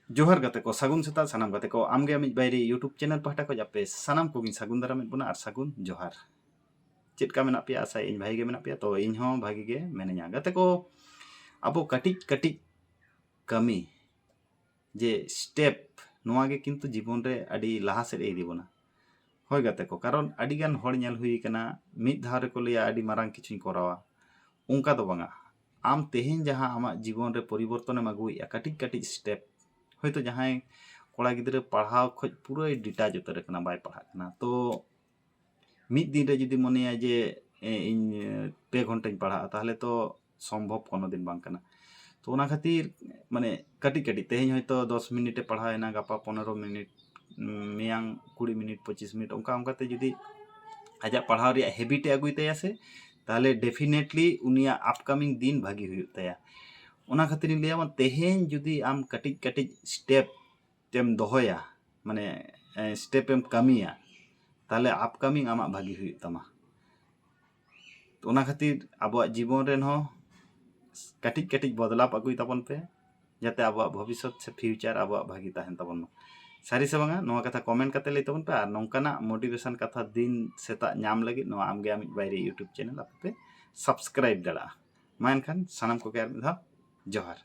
जोहार गाते को सागुन सेता सानाम गाते को आमगे आमिज बायरे यूट्यूब चैनल पहाटा को जापे सानाम कोगिन सागुन दारामेद बोना आर सागुन जोहार चेद का मेना पिया आशा इन भाई गे मेना पिया तो इन हो भागी गे मेनेजा गाते को अबो कटिज कटिज कमी जे स्टेप नोआ गे किंतु जीवन रे अडी लाहा सेद इदी बोना होय गाते को कारण अडी गान हर नेल हुई कना मिद धाव रे को लिया अडी मारांग किछुई कोरावा उनका दो बांगा आम तेहेन जहां आमा जीवन रे परिवर्तन अगुइया कटिज कटिज स्टेप हयतो जहां कोड़ा गिद्रे पढ़ाव खज पूरा डिटाच उतर कना बाय पढ़ा कना तो मिद दिन रे जुदी मनेया जे इन 2 घंटाኝ पढ़ा ताहले तो संभव कोनो दिन बांग कना तो ओना खातिर माने कटिज कटिज तेहेन हयतो 10 मिनिटे पढ़ाएना गापा 15 मिनिट मेयांग 20 मिनिट 25 मिनिट ओंका ओंकाते जुदी आजा पढ़ाव रे हैबिट अगुई तया से ताहले डेफिनेटली उनिया अपकमिंग दिन भागी हुई तया ओना खातिर लिया तेहेन जुदी आम कटिज कटिज स्टेप तेम दोहया माने स्टेप एम कमिया ताहले अपकमिंग आमा भागी हुई तमा तो ओना खातिर आबो जीवन रेन हो कटिज कटिज बदलाव अगुई ताबन पे जाते आबो भविष्य से फ्यूचर आबो भागी ताहेन ताबन सारी से बांगा नोआ कथा कमेंट काते लई ताबन पे आर नोंकाना मोटिवेशन कथा दिन सेता नाम लगी नोआ आमगे आमिज बायरे यूट्यूब चैनल आपे सब्सक्राइब दड़ा मा एनखान सानाम को के आर मिद धाव जोहार।